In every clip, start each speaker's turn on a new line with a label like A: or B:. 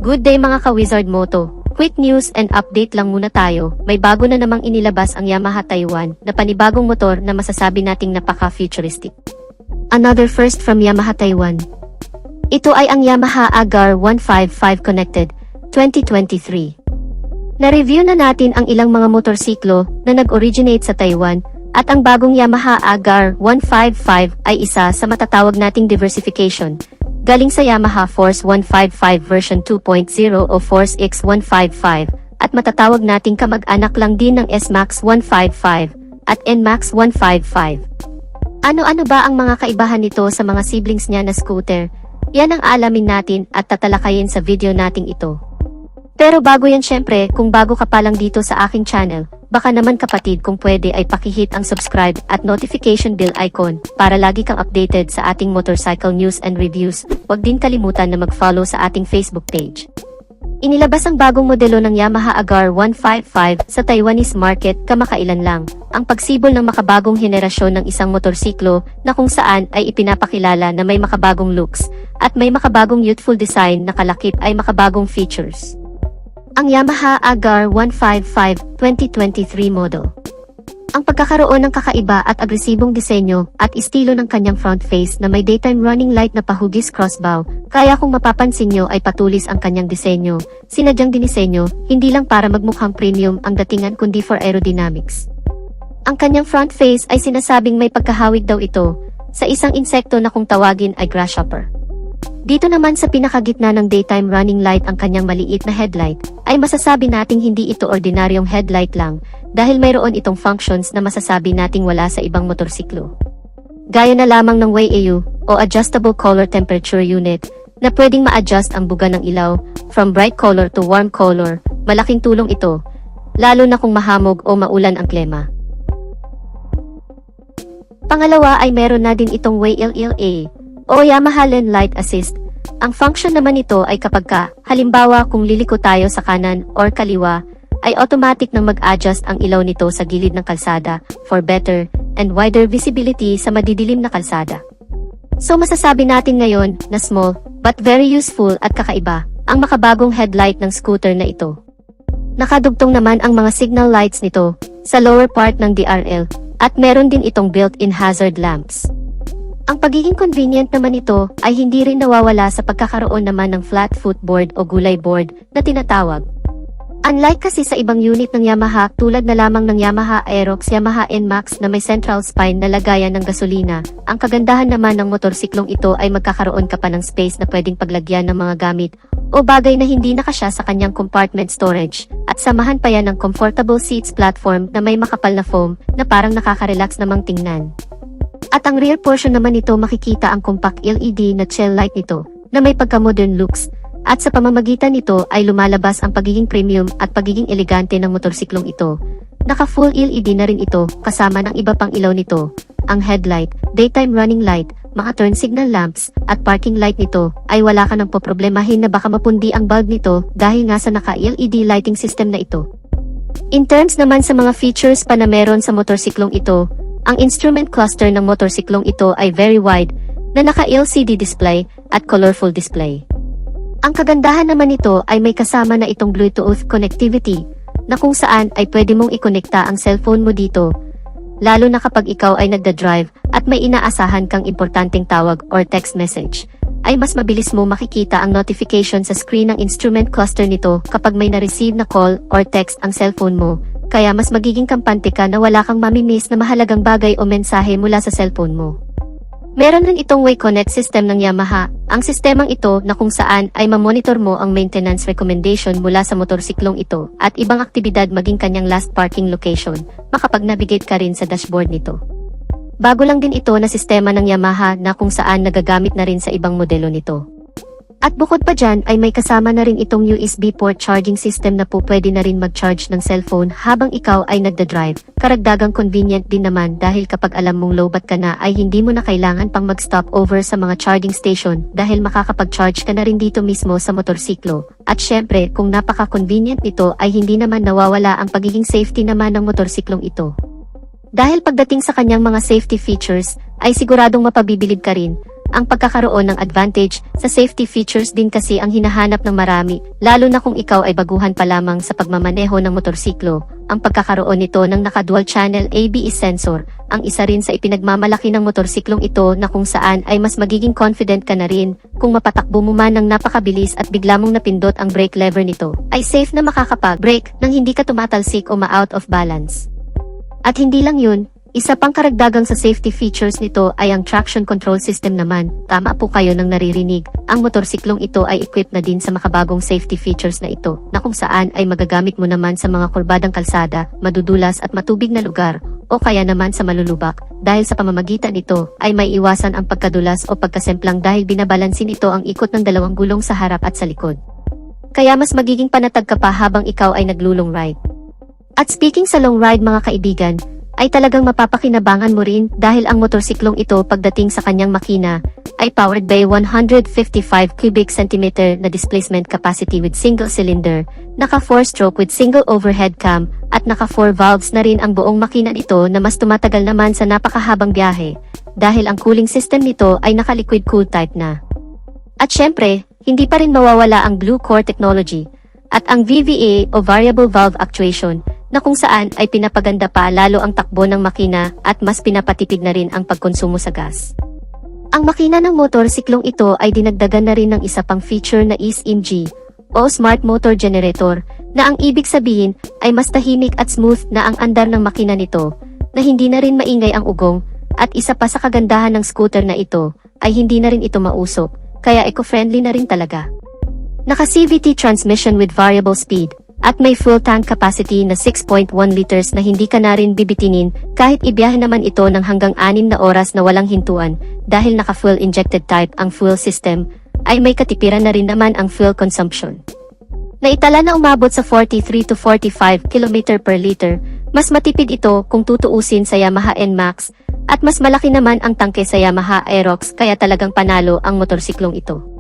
A: Good day mga ka-Wizard Moto. Quick news and update lang muna tayo. May bago na namang inilabas ang Yamaha Taiwan na panibagong motor na masasabi nating napaka-futuristic. Another first from Yamaha Taiwan. Ito ay ang Yamaha Agar 155 Connected 2023. Na-review na natin ang ilang mga motorsiklo na nag-originate sa Taiwan at ang bagong Yamaha Agar 155 ay isa sa matatawag nating diversification. Galing sa Yamaha Force 155 version 2.0 o Force X155 at matatawag nating kamag-anak lang din ng S-Max 155 at N-Max 155. Ano-ano ba ang mga kaibahan nito sa mga siblings niya na scooter? Yan ang alamin natin at tatalakayin sa video nating ito. Pero bago yan syempre, kung bago ka pa lang dito sa aking channel, baka naman kapatid kung pwede ay pakihit ang subscribe at notification bell icon para lagi kang updated sa ating motorcycle news and reviews. Huwag din kalimutan na mag-follow sa ating Facebook page. Inilabas ang bagong modelo ng Yamaha Agar 155 sa Taiwanese market kamakailan lang. Ang pagsibol ng makabagong henerasyon ng isang motorsiklo na kung saan ay ipinapakilala na may makabagong looks at may makabagong youthful design na kalakip ay makabagong features. Ang Yamaha Agar 155 2023 model. Ang pagkakaroon ng kakaiba at agresibong disenyo at estilo ng kanyang front face na may daytime running light na pahugis crossbow, kaya kung mapapansin nyo ay patulis ang kanyang disenyo, sinadyang dinisenyo, hindi lang para magmukhang premium ang datingan kundi for aerodynamics. Ang kanyang front face ay sinasabing may pagkahawig daw ito sa isang insekto na kung tawagin ay grasshopper. Dito naman sa pinakagitna ng daytime running light ang kanyang maliit na headlight, ay masasabi nating hindi ito ordinaryong headlight lang, dahil mayroon itong functions na masasabi nating wala sa ibang motorsiklo. Gaya na lamang ng WAU, o Adjustable Color Temperature Unit, na pwedeng ma-adjust ang buga ng ilaw, from bright color to warm color, malaking tulong ito, lalo na kung mahamog o maulan ang klima. Pangalawa ay meron na din itong WLLA, o Yamaha Lane Light Assist. Ang function naman nito ay kapag halimbawa kung liliko tayo sa kanan or kaliwa, ay automatic na mag-adjust ang ilaw nito sa gilid ng kalsada for better and wider visibility sa madidilim na kalsada. So masasabi natin ngayon na small but very useful at kakaiba ang makabagong headlight ng scooter na ito. Nakadugtong naman ang mga signal lights nito sa lower part ng DRL at meron din itong built-in hazard lamps. Ang pagiging convenient naman ito ay hindi rin nawawala sa pagkakaroon naman ng flat footboard o gulay board na tinatawag. Unlike kasi sa ibang unit ng Yamaha tulad na lamang ng Yamaha Aerox, Yamaha N-Max na may central spine na lagayan ng gasolina, ang kagandahan naman ng motorsiklong ito ay magkakaroon ka pa ng space na pwedeng paglagyan ng mga gamit o bagay na hindi nakasya sa kanyang compartment storage at samahan pa yan ng comfortable seats platform na may makapal na foam na parang nakaka-relax namang tingnan. At ang rear portion naman nito makikita ang compact LED na tail light nito na may pagka-modern looks at sa pamamagitan nito ay lumalabas ang pagiging premium at pagiging elegante ng motorsiklong ito. Naka-full LED na rin ito kasama ng iba pang ilaw nito, ang headlight, daytime running light, mga turn signal lamps at parking light nito ay wala ka nang poproblemahin na baka mapundi ang bulb nito dahil nga sa naka-LED lighting system na ito. In terms naman sa mga features pa na meron sa motorsiklong ito, ang instrument cluster ng motorsiklong ito ay very wide, na naka-LCD display at colorful display. Ang kagandahan naman nito ay may kasama na itong Bluetooth connectivity, na kung saan ay pwede mong ikonekta ang cellphone mo dito, lalo na kapag ikaw ay nagda-drive at may inaasahan kang importanteng tawag or text message, ay mas mabilis mo makikita ang notification sa screen ng instrument cluster nito kapag may na-receive na call or text ang cellphone mo. Kaya mas magiging kampante ka na wala kang mamimiss na mahalagang bagay o mensahe mula sa cellphone mo. Meron rin itong WayConnect system ng Yamaha, ang sistemang ito na kung saan ay mamonitor mo ang maintenance recommendation mula sa motorsiklong ito at ibang aktibidad maging kanyang last parking location, makapag-navigate ka rin sa dashboard nito. Bago lang din ito na sistema ng Yamaha na kung saan nagagamit na rin sa ibang modelo nito. At bukod pa dyan ay may kasama na rin itong USB port charging system na po pwede na rin mag-charge ng cellphone habang ikaw ay nagda-drive. Karagdagang convenient din naman dahil kapag alam mong lowbat ka na ay hindi mo na kailangan pang mag-stop over sa mga charging station dahil makakapag-charge ka na rin dito mismo sa motorsiklo. At syempre kung napaka-convenient nito ay hindi naman nawawala ang pagiging safety naman ng motorsiklong ito. Dahil pagdating sa kanyang mga safety features ay siguradong mapabibilib ka rin ang pagkakaroon ng advantage sa safety features din kasi ang hinahanap ng marami, lalo na kung ikaw ay baguhan pa lamang sa pagmamaneho ng motorsiklo. Ang pagkakaroon nito ng naka-dual channel ABS sensor, ang isa rin sa ipinagmamalaki ng motorsiklong ito na kung saan ay mas magiging confident ka na rin kung mapatakbo mo man ng napakabilis at bigla mong napindot ang brake lever nito, ay safe na makakapag-brake nang hindi ka tumatalsik o ma-out of balance. At hindi lang yun, isa pang karagdagang sa safety features nito ay ang traction control system naman. Tama po kayo nang naririnig, ang motorsiklong ito ay equipped na din sa makabagong safety features na ito, na kung saan ay magagamit mo naman sa mga kurbadang kalsada, madudulas at matubig na lugar, o kaya naman sa malulubak. Dahil sa pamamagitan nito, ay may iwasan ang pagkadulas o pagkasemplang dahil binabalansin ito ang ikot ng dalawang gulong sa harap at sa likod. Kaya mas magiging panatag ka pa habang ikaw ay naglulong ride. At speaking sa long ride mga kaibigan, ay talagang mapapakinabangan mo rin dahil ang motorsiklong ito pagdating sa kanyang makina ay powered by 155 cubic centimeter na displacement capacity with single cylinder, naka 4-stroke with single overhead cam, at naka 4 valves na rin ang buong makina nito na mas tumatagal naman sa napakahabang biyahe dahil ang cooling system nito ay naka liquid cool type na. At syempre, hindi pa rin mawawala ang Blue Core technology at ang VVA o Variable Valve Actuation na kung saan ay pinapaganda pa lalo ang takbo ng makina at mas pinapatipid na rin ang pagkonsumo sa gas. Ang makina ng motorsiklong ito ay dinagdagan na rin ng isa pang feature na SMG o Smart Motor Generator na ang ibig sabihin ay mas tahimik at smooth na ang andar ng makina nito na hindi na rin maingay ang ugong at isa pa sa kagandahan ng scooter na ito ay hindi na rin ito mausok kaya eco-friendly na rin talaga. Naka CVT transmission with variable speed at may full tank capacity na 6.1 liters na hindi ka na rin bibitinin kahit ibiyahe naman ito ng hanggang 6 na oras na walang hintuan dahil naka fuel injected type ang fuel system ay may katipiran na rin naman ang fuel consumption. Naitala na umabot sa 43 to 45 km per liter, mas matipid ito kung tutuusin sa Yamaha NMAX at mas malaki naman ang tangke sa Yamaha Aerox kaya talagang panalo ang motorsiklong ito.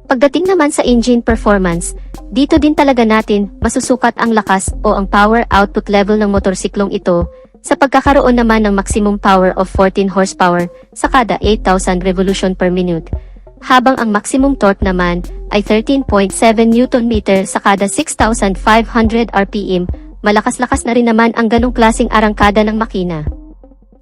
A: Pagdating naman sa engine performance, dito din talaga natin masusukat ang lakas o ang power output level ng motorsiklong ito sa pagkakaroon naman ng maximum power of 14 horsepower sa kada 8,000 revolution per minute, habang ang maximum torque naman ay 13.7 Nm sa kada 6,500 RPM. Malakas-lakas na rin naman ang ganong klaseng arangkada ng makina.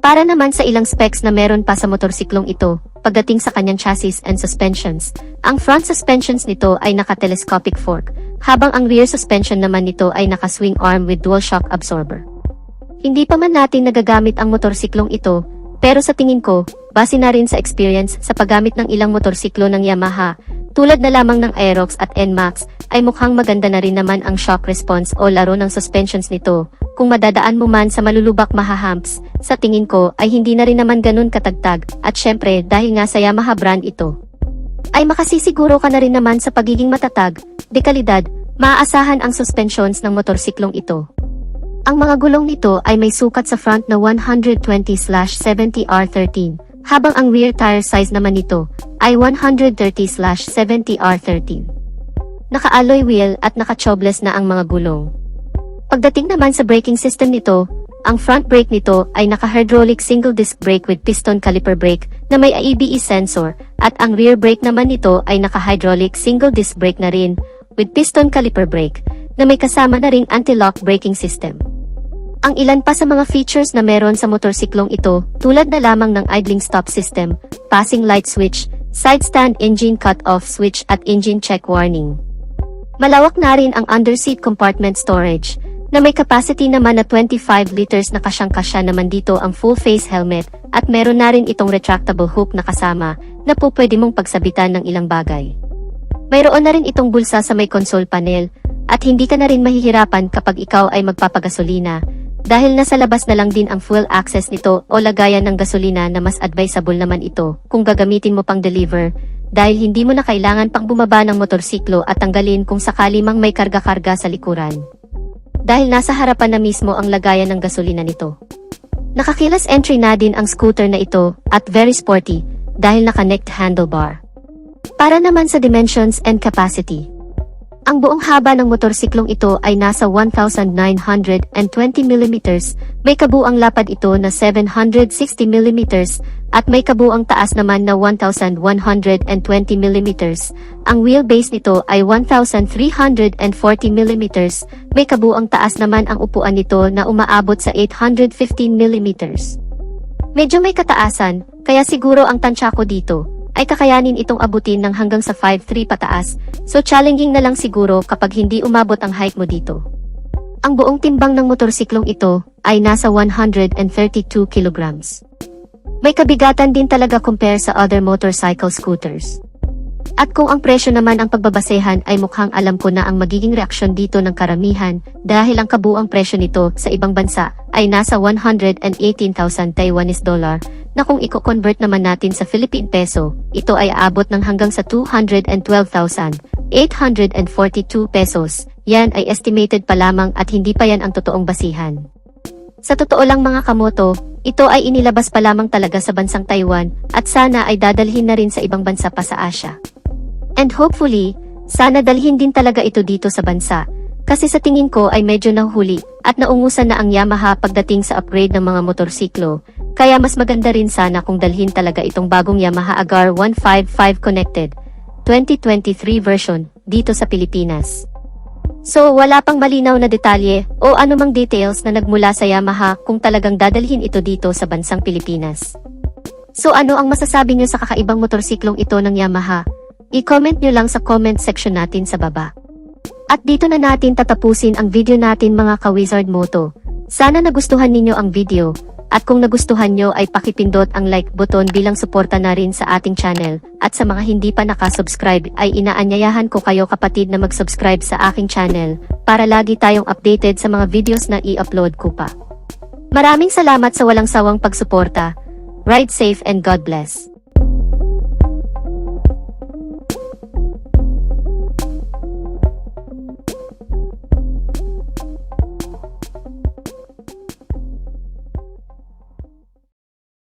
A: Para naman sa ilang specs na meron pa sa motorsiklong ito, pagdating sa kanyang chassis and suspensions, ang front suspensions nito ay naka-telescopic fork, habang ang rear suspension naman nito ay naka-swing arm with dual shock absorber. Hindi pa man natin nagagamit ang motorsiklong ito, pero sa tingin ko, base na rin sa experience sa paggamit ng ilang motorsiklo ng Yamaha, tulad na lamang ng Aerox at NMAX, ay mukhang maganda na rin naman ang shock response o laro ng suspensions nito. Kung madadaan mo man sa malulubak mahahamps, sa tingin ko ay hindi na rin naman ganun katagtag at syempre dahil nga sa Yamaha brand ito, ay makasisiguro ka na rin naman sa pagiging matatag, dekalidad, maaasahan ang suspensions ng motorsiklong ito. Ang mga gulong nito ay may sukat sa front na 120/70R13, habang ang rear tire size naman nito ay 130/70R13. Naka-alloy wheel at naka-tubeless na ang mga gulong. Pagdating naman sa braking system nito, ang front brake nito ay naka-hydraulic single disc brake with piston caliper brake na may ABS sensor at ang rear brake naman nito ay naka-hydraulic single disc brake na rin with piston caliper brake na may kasama na ring anti-lock braking system. Ang ilan pa sa mga features na meron sa motorsiklong ito tulad na lamang ng idling stop system, passing light switch, side stand engine cut-off switch at engine check warning. Malawak na rin ang underseat compartment storage na may capacity naman na 25 liters na kasyang-kasya naman dito ang full face helmet at meron na rin itong retractable hook na kasama na po pwede mong pagsabitan ng ilang bagay. Mayroon na rin itong bulsa sa may console panel at hindi ka na rin mahihirapan kapag ikaw ay magpapagasolina dahil nasa labas na lang din ang fuel access nito o lagayan ng gasolina na mas advisable naman ito kung gagamitin mo pang deliver dahil hindi mo na kailangan pang bumaba ng motorsiklo at tanggalin kung sakali mang may karga-karga sa likuran. Dahil nasa harapan na mismo ang lagayan ng gasolina nito. Nakakilas entry na din ang scooter na ito at very sporty dahil naka-necked handlebar. Para naman sa dimensions and capacity. Ang buong haba ng motorsiklong ito ay nasa 1,920 mm, may kabuang lapad ito na 760 mm, at may kabuang taas naman na 1,120 mm. Ang wheelbase nito ay 1,340 mm, may kabuang taas naman ang upuan nito na umaabot sa 815 mm. Medyo may kataasan, kaya siguro ang tansya ko dito ay kakayanin itong abutin ng hanggang sa 5'3" pataas, so challenging na lang siguro kapag hindi umabot ang height mo dito. Ang buong timbang ng motorsiklong ito ay nasa 132 kilograms. May kabigatan din talaga compare sa other motorcycle scooters. At kung ang presyo naman ang pagbabasehan ay mukhang alam ko na ang magiging reaksyon dito ng karamihan dahil ang kabuang presyo nito sa ibang bansa ay nasa 118,000 Taiwanese dollar na kung i-convert naman natin sa Philippine peso, ito ay aabot ng hanggang sa 212,842 pesos. Yan ay estimated pa lamang at hindi pa yan ang totoong basihan. Sa totoo lang mga kamoto, ito ay inilabas pa lamang talaga sa bansang Taiwan at sana ay dadalhin na rin sa ibang bansa pa sa Asia. And hopefully, sana dalhin din talaga ito dito sa bansa, kasi sa tingin ko ay medyo nahuli at naungusan na ang Yamaha pagdating sa upgrade ng mga motorsiklo, kaya mas maganda rin sana kung dalhin talaga itong bagong Yamaha Agar 155 Connected 2023 version dito sa Pilipinas. So wala pang malinaw na detalye o anumang details na nagmula sa Yamaha kung talagang dadalhin ito dito sa bansang Pilipinas. So ano ang masasabi nyo sa kakaibang motorsiklong ito ng Yamaha? I-comment nyo lang sa comment section natin sa baba. At dito na natin tatapusin ang video natin mga ka-Wizard Moto. Sana nagustuhan ninyo ang video, at kung nagustuhan nyo ay pakipindot ang like button bilang suporta na rin sa ating channel, at sa mga hindi pa nakasubscribe ay inaanyayahan ko kayo kapatid na mag-subscribe sa aking channel, para lagi tayong updated sa mga videos na i-upload ko pa. Maraming salamat sa walang sawang pagsuporta. Ride safe and God bless.